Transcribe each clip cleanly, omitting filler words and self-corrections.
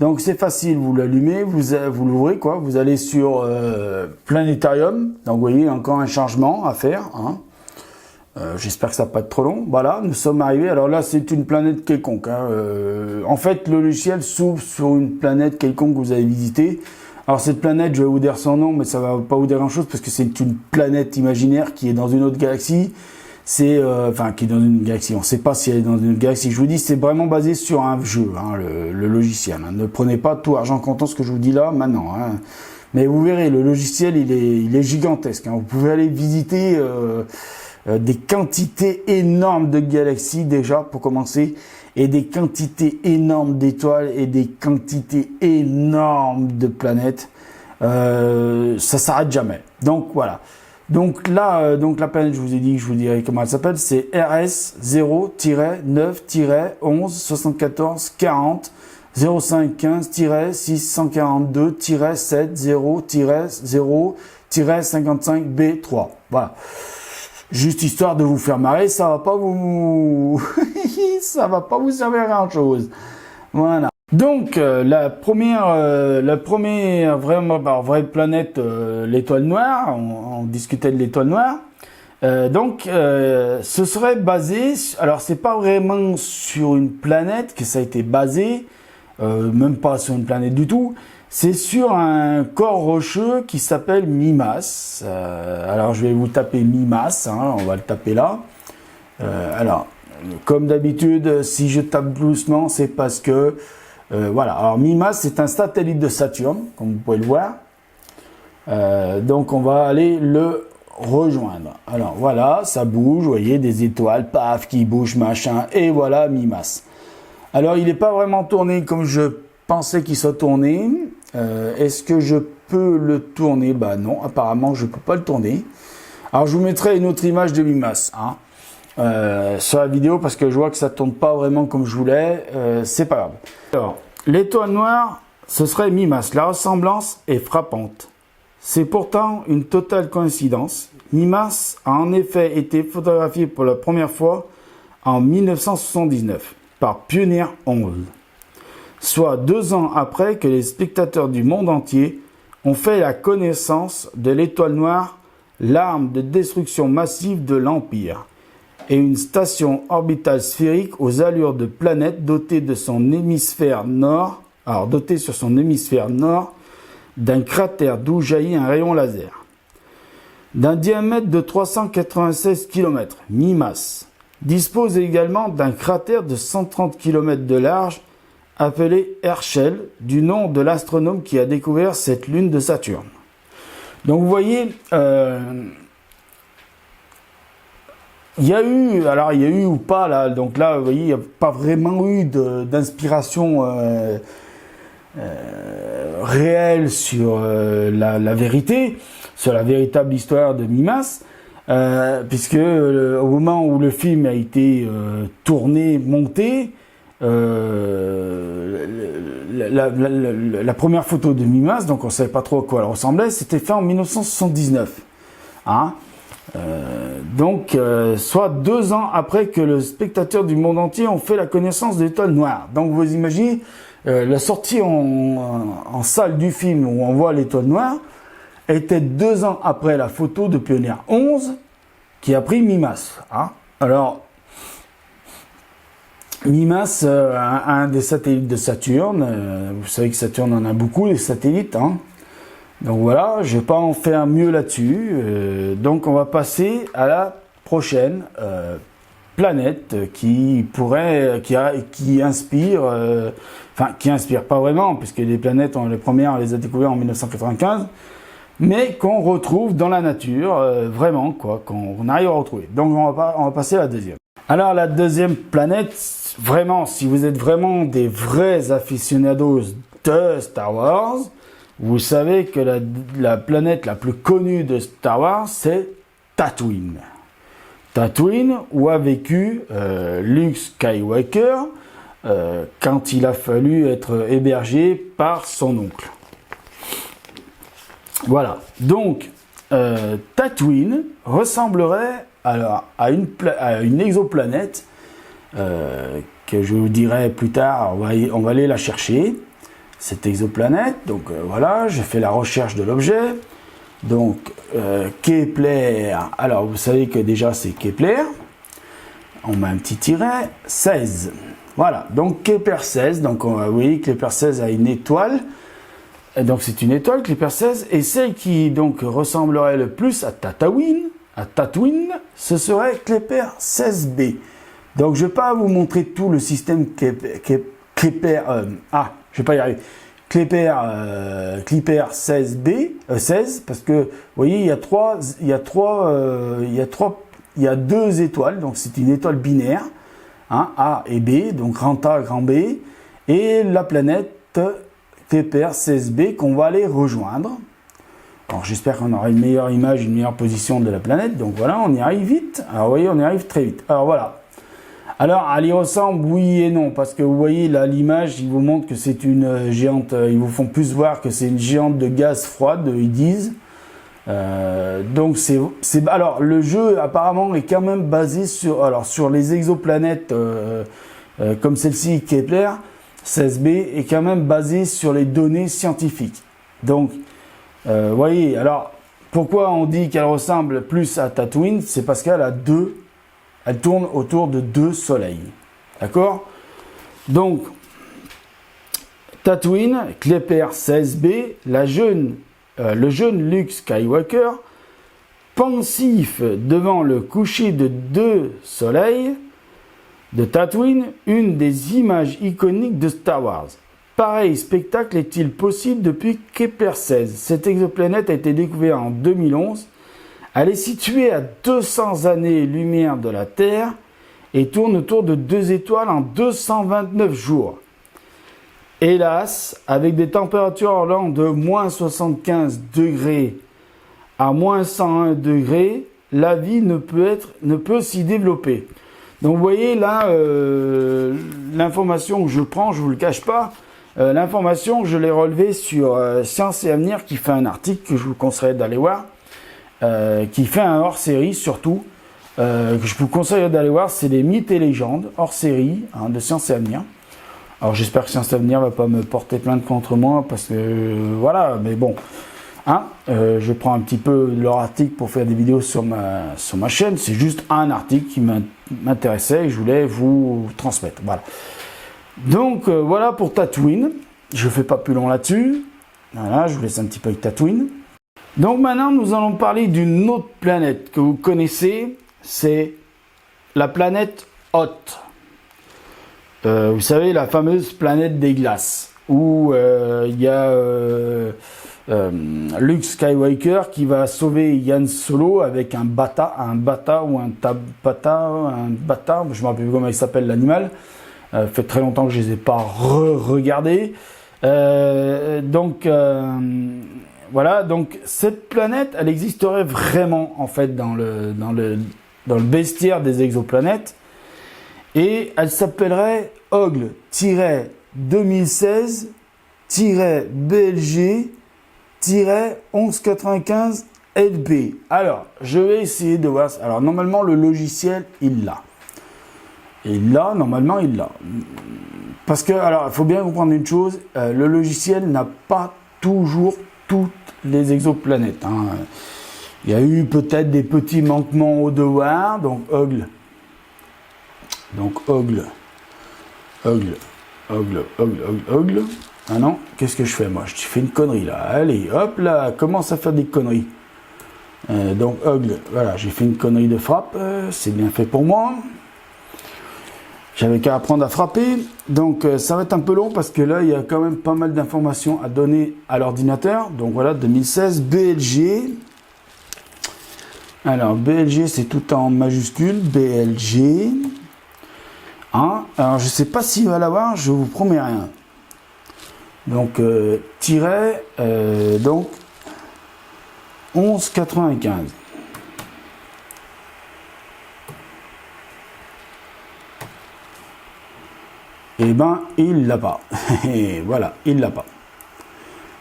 Donc c'est facile, vous l'allumez, vous l'ouvrez quoi, vous allez sur Planétarium. Donc vous voyez encore un changement à faire. Hein. J'espère que ça va pas être trop long. Voilà, nous sommes arrivés. Alors là, c'est une planète quelconque. Hein. En fait, le logiciel s'ouvre sur une planète quelconque que vous avez visitée. Alors cette planète, je vais vous dire son nom, mais ça va pas vous dire grand-chose parce que c'est une planète imaginaire qui est dans une autre galaxie. C'est qui est dans une galaxie. On ne sait pas si elle est dans une galaxie. Je vous dis, c'est vraiment basé sur un jeu, hein, le logiciel. Hein. Ne prenez pas tout argent comptant ce que je vous dis là maintenant. Hein. Mais vous verrez, le logiciel, il est gigantesque. Hein. Vous pouvez aller visiter des quantités énormes de galaxies déjà pour commencer, et des quantités énormes d'étoiles et des quantités énormes de planètes. Ça s'arrête jamais. Donc voilà. Donc là, la planète, je vous ai dit, je vous dirai comment elle s'appelle, c'est RS 0-11-74-40-0515-642-7-0-0-55B3. Voilà. Juste histoire de vous faire marrer, ça va pas vous, ça va pas vous servir à grand chose. Voilà. Donc la première vraiment vraie planète, l'étoile noire. On discutait de l'étoile noire. Ce serait basé. Alors c'est pas vraiment sur une planète que ça a été basé, même pas sur une planète du tout. C'est sur un corps rocheux qui s'appelle Mimas. Alors je vais vous taper Mimas, hein, on va le taper là. Alors comme d'habitude, si je tape doucement, c'est parce que voilà. Alors Mimas, c'est un satellite de Saturne, comme vous pouvez le voir. Donc on va aller le rejoindre. Alors voilà, ça bouge, vous voyez des étoiles, paf, qui bougent, machin, et voilà Mimas. Alors il n'est pas vraiment tourné comme je pensais qu'il soit tourné. Est-ce que je peux le tourner? Bah non, apparemment je peux pas le tourner. Alors je vous mettrai une autre image de Mimas, hein, sur la vidéo parce que je vois que ça tourne pas vraiment comme je voulais. C'est pas grave. Alors l'étoile noire, ce serait Mimas. La ressemblance est frappante. C'est pourtant une totale coïncidence. Mimas a en effet été photographié pour la première fois en 1979 par Pioneer 11. Soit 2 ans après que les spectateurs du monde entier ont fait la connaissance de l'étoile noire, l'arme de destruction massive de l'Empire, et une station orbitale sphérique aux allures de planète dotée de son hémisphère nord, dotée sur son hémisphère nord d'un cratère d'où jaillit un rayon laser. D'un diamètre de 396 km, Mimas dispose également d'un cratère de 130 km de large appelé Herschel, du nom de l'astronome qui a découvert cette lune de Saturne. Donc vous voyez, il y a eu ou pas là, donc là vous voyez, il n'y a pas vraiment eu d'inspiration réelle sur la vérité, sur la véritable histoire de Mimas, puisque au moment où le film a été tourné, monté, la première photo de Mimas, donc on ne savait pas trop à quoi elle ressemblait, c'était fait en 1979. Hein, soit 2 ans après que le spectateur du monde entier ont fait la connaissance de l'étoile noire. Donc vous imaginez, la sortie en salle du film où on voit l'étoile noire était 2 ans après la photo de Pioneer 11 qui a pris Mimas. Hein. Alors, Mimas, un des satellites de Saturne, vous savez que Saturne en a beaucoup, les satellites. Hein. Donc voilà, je ne vais pas en faire mieux là-dessus. Donc on va passer à la prochaine planète qui inspire, qui inspire pas vraiment, puisque les planètes, les premières, on les a découvertes en 1995, mais qu'on retrouve dans la nature, vraiment, quoi, qu'on arrive à retrouver. Donc on va passer à la deuxième. Alors la deuxième planète, vraiment, si vous êtes vraiment des vrais aficionados de Star Wars, vous savez que la planète la plus connue de Star Wars, c'est Tatooine. Tatooine, où a vécu Luke Skywalker quand il a fallu être hébergé par son oncle. Voilà. Donc, Tatooine ressemblerait alors à une exoplanète que je vous dirai plus tard. On va aller la chercher. cette exoplanète. Donc voilà, j'ai fait la recherche de l'objet. Donc Kepler, alors vous savez que déjà c'est Kepler. On met un petit tiret, 16. Voilà, donc Kepler 16, donc oui, Kepler 16 a une étoile. Et donc c'est une étoile, Kepler 16, et celle qui donc ressemblerait le plus à Tatooine, ce serait Kepler 16b. Donc je ne vais pas vous montrer tout le système Kepler, je vais pas y arriver. Kepler 16b, 16, parce que vous voyez, il y a deux étoiles, donc c'est une étoile binaire, hein, A et B, donc grand A, grand B, et la planète Kepler 16b qu'on va aller rejoindre. Alors j'espère qu'on aura une meilleure image, une meilleure position de la planète. Donc voilà, on y arrive vite. Alors vous voyez, on y arrive très vite. Alors voilà. Alors elle y ressemble, oui et non, parce que vous voyez là l'image, ils vous montrent que c'est une géante. Ils vous font plus voir que c'est une géante de gaz froide, ils disent. Donc alors le jeu apparemment est quand même basé sur les exoplanètes comme celle-ci Kepler 16b est quand même basé sur les données scientifiques. Donc vous voyez, alors pourquoi on dit qu'elle ressemble plus à Tatooine, c'est parce qu'elle a elle tourne autour de deux soleils. D'accord? Donc Tatooine, Kepler 16b, le jeune Luke Skywalker, pensif devant le coucher de deux soleils de Tatooine, une des images iconiques de Star Wars. Pareil spectacle est-il possible depuis Kepler 16? Cette exoplanète a été découverte en 2011. Elle est située à 200 années-lumière de la Terre et tourne autour de deux étoiles en 229 jours. Hélas, avec des températures allant de moins 75 degrés à moins 101 degrés, la vie ne peut s'y développer. Donc vous voyez là, l'information que je prends, je ne vous le cache pas, l'information je l'ai relevée sur Science et Avenir qui fait un article que je vous conseillerais d'aller voir, qui fait un hors-série surtout, que je vous conseille d'aller voir, c'est les mythes et légendes, hors-série de Science et Avenir. Alors j'espère que Science et Avenir ne va pas me porter plainte contre moi, parce que voilà, mais bon, je prends un petit peu leur article pour faire des vidéos sur ma chaîne, c'est juste un article qui m'intéressait et je voulais vous transmettre, voilà. Donc voilà pour Tatooine, je ne fais pas plus long là-dessus, voilà, je vous laisse un petit peu avec Tatooine. Donc maintenant nous allons parler d'une autre planète que vous connaissez, c'est la planète Hoth. Vous savez, la fameuse planète des glaces, où il y a Luke Skywalker qui va sauver Han Solo avec un bata, je me rappelle plus comment il s'appelle l'animal. Fait très longtemps que je les ai pas regardés. Voilà, donc cette planète, elle existerait vraiment en fait dans le bestiaire des exoplanètes. Et elle s'appellerait Ogle-2016-BLG-1195 LB. Alors, je vais essayer de voir. Alors, normalement, le logiciel, il l'a. Normalement, il l'a. Parce que, alors, il faut bien comprendre une chose, le logiciel n'a pas toujours toutes les exoplanètes. Il y a eu peut-être des petits manquements au devoir, donc Ogle. Ah non, qu'est-ce que je fais moi? Je fais une connerie là. Allez, hop là, commence à faire des conneries. Donc Ogle, voilà, j'ai fait une connerie de frappe. C'est bien fait pour moi. J'avais qu'à apprendre à frapper. Donc ça va être un peu long parce que là, il y a quand même pas mal d'informations à donner à l'ordinateur. Donc voilà, 2016, BLG. Alors BLG, c'est tout en majuscule. BLG. Alors je sais pas s'il va l'avoir, je vous promets rien. Donc donc 11,95. Eh ben il l'a pas. Et voilà, il l'a pas.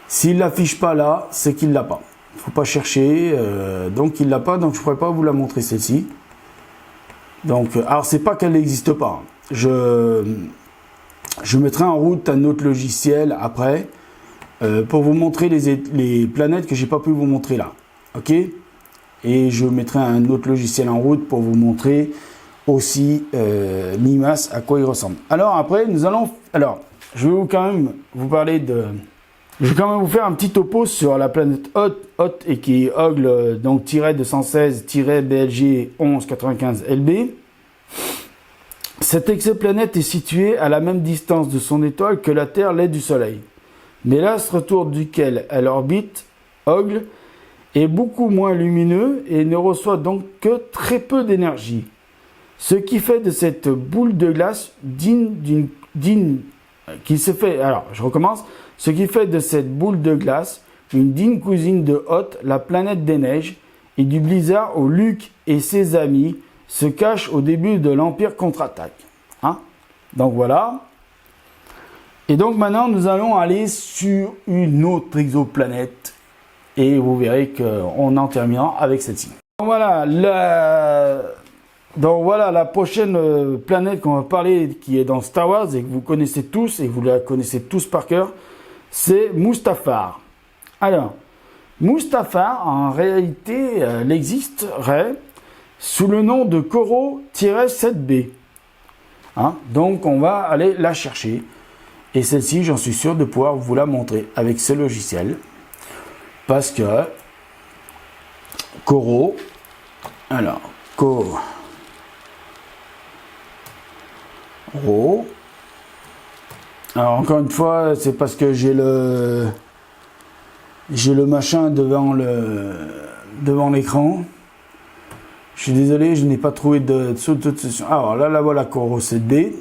S'il l'affiche pas là, c'est qu'il l'a pas. Faut pas chercher. Donc il l'a pas, donc je pourrais pas vous la montrer celle-ci. Donc alors c'est pas qu'elle n'existe pas. Je Je mettrai en route un autre logiciel après pour vous montrer les planètes que j'ai pas pu vous montrer là. Ok? Et je mettrai un autre logiciel en route pour vous montrer aussi Mimas à quoi il ressemble. Alors après nous allons, alors je vais quand même vous parler de, je vais quand même vous faire un petit topo sur la planète Hot et qui est Ogle donc -216-BLG 1195 LB. Cette exoplanète est située à la même distance de son étoile que la Terre l'est du Soleil. Mais l'astre autour duquel elle orbite, Ogle, est beaucoup moins lumineux et ne reçoit donc que très peu d'énergie. Ce qui fait de cette boule de glace Ce qui fait de cette boule de glace une digne cousine de Hoth, la planète des neiges, et du blizzard où Luke et ses amis se cachent au début de l'Empire contre-attaque. Hein? Donc voilà. Et donc maintenant, nous allons aller sur une autre exoplanète. Et vous verrez qu'on en terminera avec celle-ci. Donc voilà, la prochaine planète qu'on va parler, qui est dans Star Wars et que vous connaissez tous, et que vous la connaissez tous par cœur, c'est Mustafar. Alors, Mustafar, en réalité, elle existerait sous le nom de Koro-7b. Hein? Donc, on va aller la chercher. Et celle-ci, j'en suis sûr de pouvoir vous la montrer avec ce logiciel. Parce que Koro, alors, Koro, alors encore une fois, c'est parce que j'ai le machin devant l'écran. Je suis désolé, je n'ai pas trouvé de solution. Alors là, la voilà Koro-7b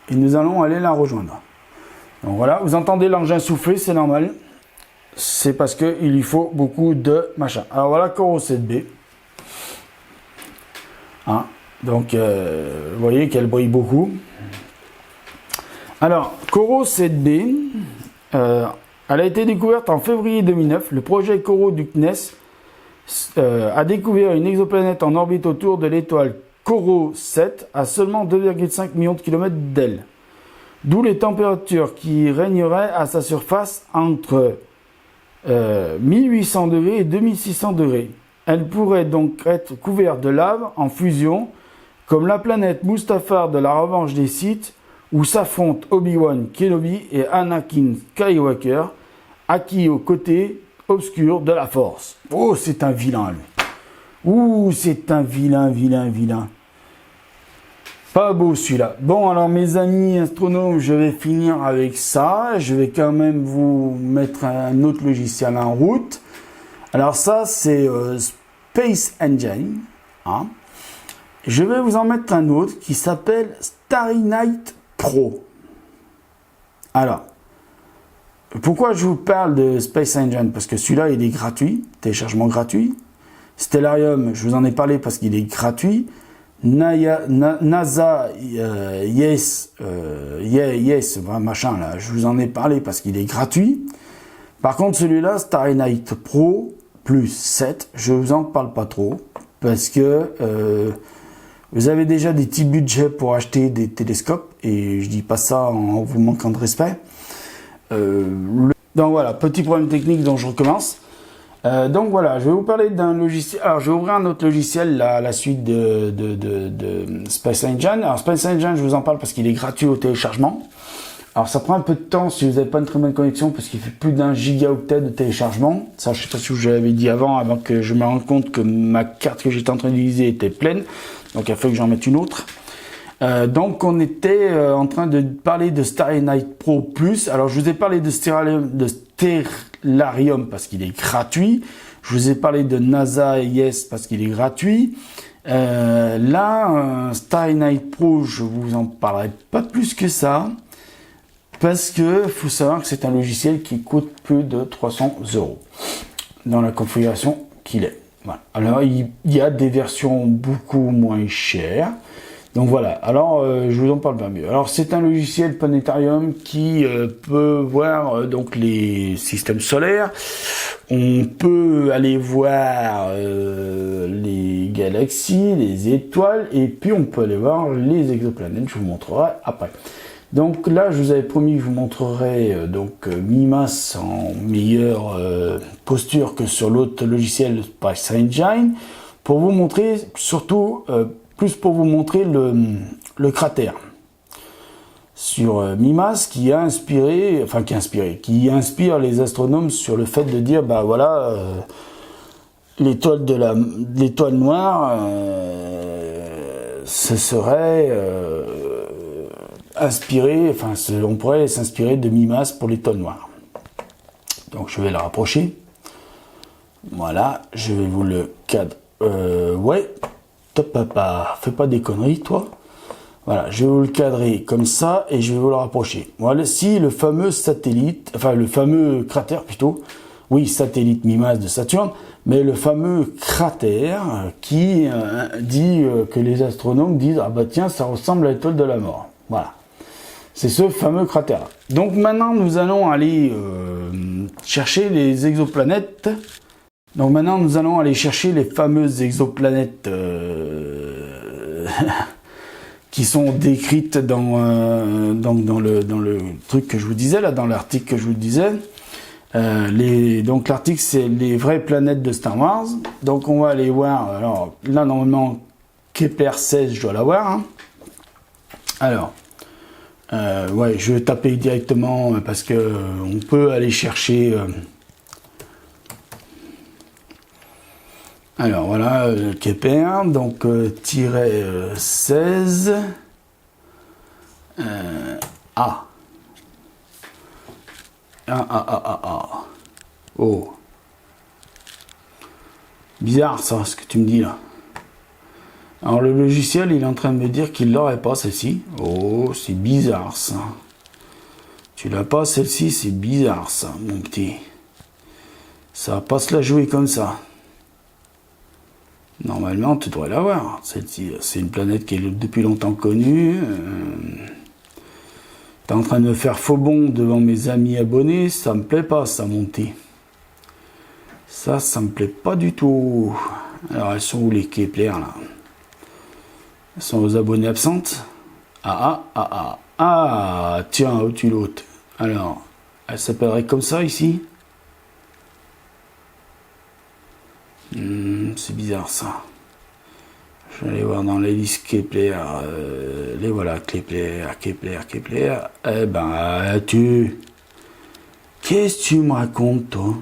et nous allons aller la rejoindre. Donc voilà, vous entendez l'engin souffler, c'est normal. C'est parce qu'il lui faut beaucoup de machin. Alors voilà Koro-7b. Hein, donc, vous voyez qu'elle brille beaucoup. Alors, Koro-7b, elle a été découverte en février 2009. Le projet Koro du CNES a découvert une exoplanète en orbite autour de l'étoile Koro-7 à seulement 2,5 millions de kilomètres d'elle. D'où les températures qui régneraient à sa surface entre 1800 degrés et 2600 degrés. Elle pourrait donc être couverte de lave en fusion, comme la planète Mustafar de la Revanche des Sith, où s'affrontent Obi-Wan Kenobi et Anakin Skywalker, acquis au côté obscur de la Force. Oh, c'est un vilain, lui. Ouh, c'est un vilain. Pas beau celui-là. Bon, alors mes amis astronomes, je vais finir avec ça. Je vais quand même vous mettre un autre logiciel en route. Alors ça, c'est Space Engine. Hein. Je vais vous en mettre un autre qui s'appelle Starry Night Pro. Alors, pourquoi je vous parle de Space Engine? Parce que celui-là, il est gratuit, téléchargement gratuit. Stellarium, je vous en ai parlé parce qu'il est gratuit. NASA, yes, machin là, je vous en ai parlé parce qu'il est gratuit. Par contre, celui-là, Starry Night Pro plus 7, je vous en parle pas trop parce que vous avez déjà des petits budgets pour acheter des télescopes et je dis pas ça en vous manquant de respect. Donc voilà, petit problème technique dont je recommence. Donc voilà, je vais vous parler d'un logiciel. Alors je vais ouvrir un autre logiciel là, à la suite de Space Engine. Alors Space Engine, je vous en parle parce qu'il est gratuit au téléchargement. Alors ça prend un peu de temps si vous n'avez pas une très bonne connexion parce qu'il fait plus d'1 gigaoctet de téléchargement. Ça, je sais pas si je l'avais dit avant que je me rende compte que ma carte que j'étais en train d'utiliser était pleine. Donc il a fallu que j'en mette une autre. Donc on était en train de parler de Starry Night Pro Plus. Alors je vous ai parlé de Stellarium parce qu'il est gratuit. Je vous ai parlé de NASA Yes parce qu'il est gratuit. Là, Starry Night Pro, je vous en parlerai pas plus que ça. Parce que faut savoir que c'est un logiciel qui coûte plus de 300 € dans la configuration qu'il est. Voilà. Alors il y a des versions beaucoup moins chères. Donc voilà, alors je vous en parle pas mieux. Alors c'est un logiciel planétarium qui peut voir donc les systèmes solaires. On peut aller voir les galaxies, les étoiles, et puis on peut aller voir les exoplanètes. Je vous montrerai après. Donc là, je vous avais promis que je vous montrerai Mimas en meilleure posture que sur l'autre logiciel Spice Engine, pour vous montrer, surtout, plus pour vous montrer le cratère. Sur Mimas qui inspire les astronomes sur le fait de dire, bah voilà, l'étoile noire, ce serait inspiré, on pourrait s'inspirer de Mimas pour l'étoile noire. Donc je vais la rapprocher. Voilà, je vais vous le cadre. Ouais, top papa, fais pas des conneries toi. Voilà, je vais vous le cadrer comme ça et je vais vous le rapprocher. Voilà, si le fameux satellite, le fameux cratère plutôt, oui, satellite Mimas de Saturne, mais le fameux cratère qui dit que les astronomes disent, ah bah tiens, ça ressemble à l'étoile de la mort. Voilà. C'est ce fameux cratère. Donc maintenant, nous allons aller chercher les exoplanètes. Donc maintenant, nous allons aller chercher les fameuses exoplanètes qui sont décrites dans le truc que je vous disais, là, dans l'article que je vous disais. Donc l'article, c'est les vraies planètes de Star Wars. Donc on va aller voir. Alors là, normalement, Kepler 16, je dois l'avoir. Hein. Alors. Ouais, je vais taper directement parce que on peut aller chercher. Alors voilà, Kepler, donc tiret 16 A. Oh. Bizarre ça, ce que tu me dis là. Alors le logiciel, il est en train de me dire qu'il l'aurait pas celle-ci. Oh, c'est bizarre ça. Tu l'as pas celle-ci, c'est bizarre ça, mon petit. Ça va pas se la jouer comme ça. Normalement, tu devrais l'avoir. Celle-ci, c'est une planète qui est depuis longtemps connue. T'es en train de me faire faux bond devant mes amis abonnés. Ça me plaît pas, ça, mon petit. Ça me plaît pas du tout. Alors, elles sont où les Kepler là? Elles sont aux abonnés absentes. Ah, tiens, où tu l'autre. Alors, elle s'appellerait comme ça ici. C'est bizarre ça. Je vais aller voir dans les listes Kepler. Les voilà, Kepler. Eh ben, qu'est-ce que tu me racontes, toi?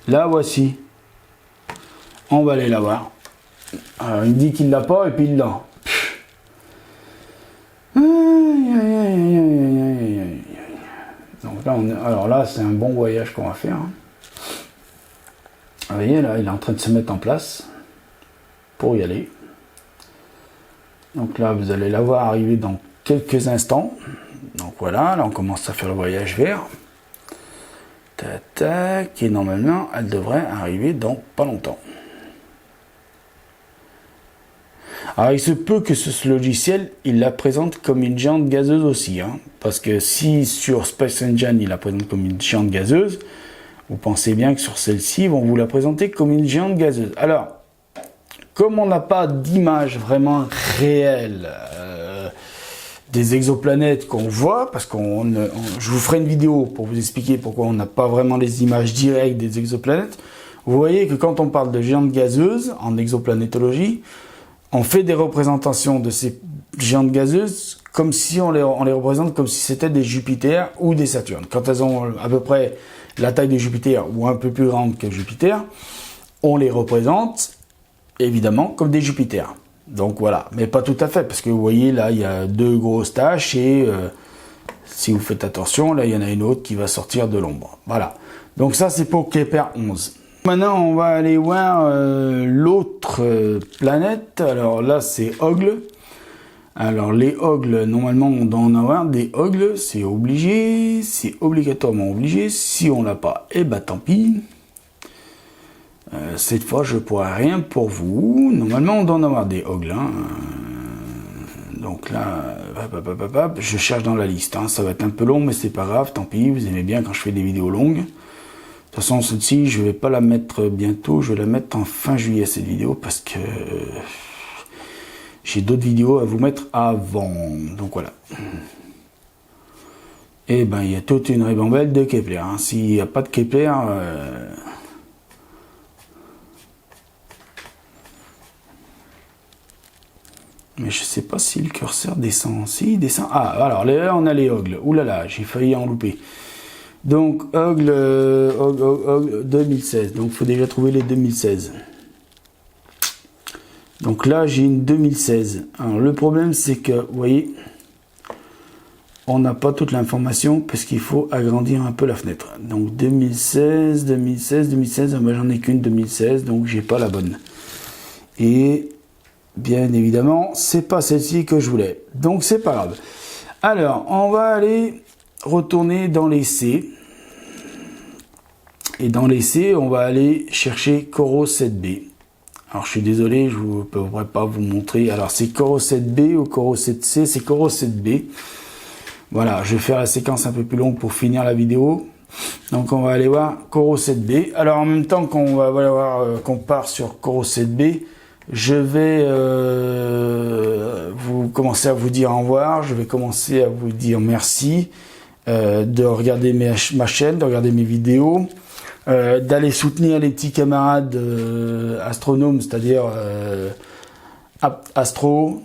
La voici. On va aller la voir. Alors, il me dit qu'il l'a pas et puis il l'a. Donc là, alors là, c'est un bon voyage qu'on va faire. Hein. Vous voyez, là, il est en train de se mettre en place pour y aller. Donc là, vous allez la voir arriver dans quelques instants. Donc voilà, là, on commence à faire le voyage vers. Tac, et normalement, elle devrait arriver dans pas longtemps. Alors il se peut que ce logiciel, il la présente comme une géante gazeuse aussi, hein, parce que si sur Space Engine, il la présente comme une géante gazeuse, vous pensez bien que sur celle-ci, ils vont vous la présenter comme une géante gazeuse. Alors, comme on n'a pas d'image vraiment réelle des exoplanètes qu'on voit, parce je vous ferai une vidéo pour vous expliquer pourquoi on n'a pas vraiment les images directes des exoplanètes, vous voyez que quand on parle de géantes gazeuses en exoplanétologie, on fait des représentations de ces géantes gazeuses comme si on les représente comme si c'était des Jupiter ou des Saturnes. Quand elles ont à peu près la taille de Jupiter ou un peu plus grande que Jupiter, on les représente évidemment comme des Jupiters. Donc voilà, mais pas tout à fait, parce que vous voyez là, il y a deux grosses taches et si vous faites attention, là il y en a une autre qui va sortir de l'ombre. Voilà, donc ça c'est pour Kepler 11. Maintenant, on va aller voir l'autre planète. Alors là, c'est Ogle. Alors les Ogles, normalement, on doit en avoir des Ogles. C'est obligé, c'est obligatoirement obligé. Si on l'a pas, eh ben tant pis. Cette fois, je pourrai rien pour vous. Normalement, on doit en avoir des Ogles. Hein. Donc là, je cherche dans la liste. Hein. Ça va être un peu long, mais c'est pas grave. Tant pis, vous aimez bien quand je fais des vidéos longues. De toute façon, celle-ci, je vais pas la mettre bientôt, je vais la mettre en fin juillet, cette vidéo, parce que j'ai d'autres vidéos à vous mettre avant. Donc voilà. Et ben il y a toute une ribambelle de Kepler. Hein. S'il n'y a pas de Kepler, mais je sais pas si le curseur descend. Si, il descend. Ah, alors là, on a les Ogles. Ouh là là, j'ai failli en louper. Donc, Ogle 2016. Donc, il faut déjà trouver les 2016. Donc là, j'ai une 2016. Alors, le problème, c'est que, vous voyez, on n'a pas toute l'information parce qu'il faut agrandir un peu la fenêtre. Donc, 2016. Ben, j'en ai qu'une 2016, donc j'ai pas la bonne. Et... bien évidemment, c'est pas celle-ci que je voulais. Donc, c'est pas grave. Alors, on va aller retourner dans les C. Et dans les C, on va aller chercher Coro 7B. Alors, je suis désolé, je ne pourrais pas vous montrer. Alors, c'est Coro 7B ou Coro 7C. C'est Coro 7B. Voilà, je vais faire la séquence un peu plus longue pour finir la vidéo. Donc, on va aller voir Coro 7B. Alors, en même temps qu'on va voir qu'on part sur Coro 7B, je vais vous commencer à vous dire au revoir, je vais commencer à vous dire merci de regarder ma chaîne, de regarder mes vidéos, d'aller soutenir les petits camarades astronomes, c'est-à-dire Astro,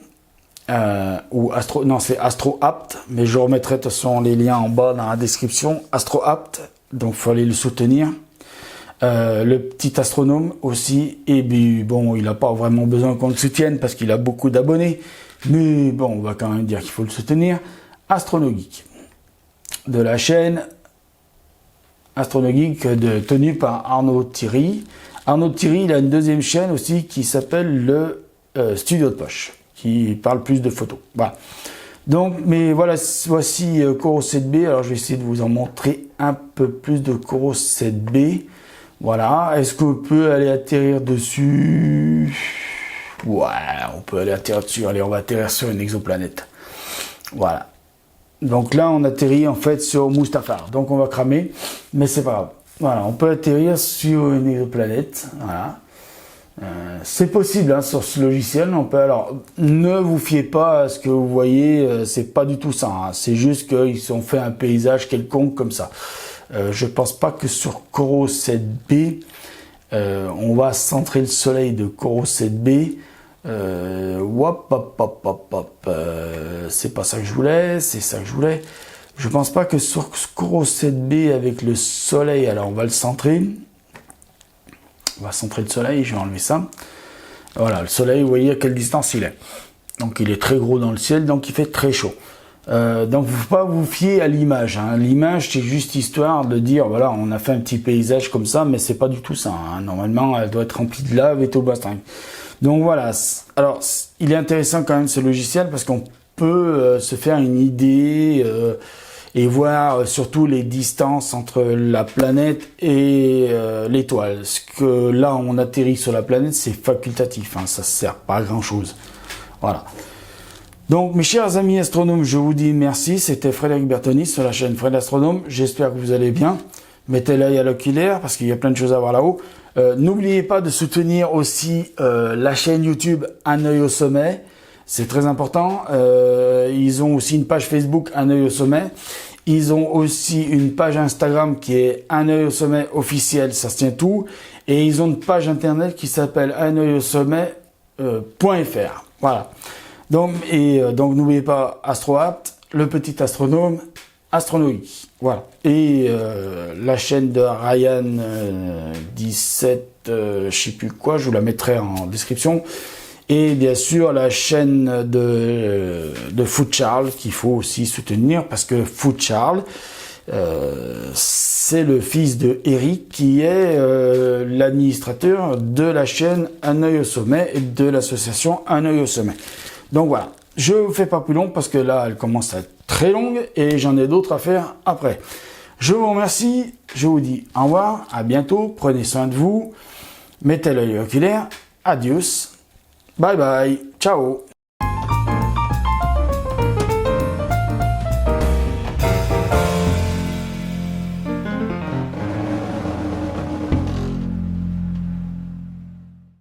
ou Astro, non c'est Astro Apt, mais je remettrai de toute façon les liens en bas dans la description, Astro Apt, donc il faut aller le soutenir. Le petit astronome aussi, et puis bon, il n'a pas vraiment besoin qu'on le soutienne parce qu'il a beaucoup d'abonnés, mais bon, on va quand même dire qu'il faut le soutenir. Astronogeek, de la chaîne Astronogeek tenue par Arnaud Thierry. Arnaud Thierry, il a une deuxième chaîne aussi qui s'appelle le Studio de Poche, qui parle plus de photos. Voilà. Donc, mais voilà, voici Coro 7B. Alors, je vais essayer de vous en montrer un peu plus de Coro 7B. Voilà, est-ce qu'on peut aller atterrir dessus? Ouais, on peut aller atterrir dessus. Allez, on va atterrir sur une exoplanète. Voilà. Donc là, on atterrit en fait sur Mustafar. Donc on va cramer, mais c'est pas grave. Voilà, on peut atterrir sur une exoplanète. Voilà. C'est possible hein, sur ce logiciel. On peut, alors, ne vous fiez pas à ce que vous voyez. C'est pas du tout ça. Hein. C'est juste qu'ils ont fait un paysage quelconque comme ça. Je pense pas que sur Coro 7B, on va centrer le soleil de Coro 7B. C'est pas ça que je voulais, c'est ça que je voulais. Je pense pas que sur Coro 7B avec le soleil, alors on va le centrer. On va centrer le soleil, je vais enlever ça. Voilà, le soleil, vous voyez à quelle distance il est. Donc il est très gros dans le ciel, donc il fait très chaud. Donc il ne faut pas vous fier à l'image. Hein. L'image, c'est juste histoire de dire, voilà, on a fait un petit paysage comme ça, mais c'est pas du tout ça. Hein. Normalement, elle doit être remplie de lave et tout bastin. Donc voilà. Alors, il est intéressant quand même ce logiciel parce qu'on peut se faire une idée et voir surtout les distances entre la planète et l'étoile. Ce que là, on atterrit sur la planète, c'est facultatif. Hein. Ça sert pas à grand chose. Voilà. Donc, mes chers amis astronomes, je vous dis merci. C'était Frédéric Bertoni sur la chaîne Fred Astronome. J'espère que vous allez bien. Mettez l'œil à l'oculaire parce qu'il y a plein de choses à voir là-haut. N'oubliez pas de soutenir aussi la chaîne YouTube Un œil au sommet. C'est très important. Ils ont aussi une page Facebook Un œil au sommet. Ils ont aussi une page Instagram qui est Un œil au sommet officiel. Ça se tient tout. Et ils ont une page internet qui s'appelle Un œil au sommet.fr. Voilà. Donc n'oubliez pas AstroApt, le petit astronome, Astronogeek. Voilà. Et la chaîne de Ryan 17, je sais plus quoi, je vous la mettrai en description. Et bien sûr la chaîne de Foot Charles qu'il faut aussi soutenir parce que Foot Charles, c'est le fils de Eric qui est l'administrateur de la chaîne Un œil au sommet et de l'association Un œil au sommet. Donc voilà, je ne vous fais pas plus long parce que là, elle commence à être très longue et j'en ai d'autres à faire après. Je vous remercie, je vous dis au revoir, à bientôt, prenez soin de vous, mettez l'œil oculaire, adios, bye bye, ciao.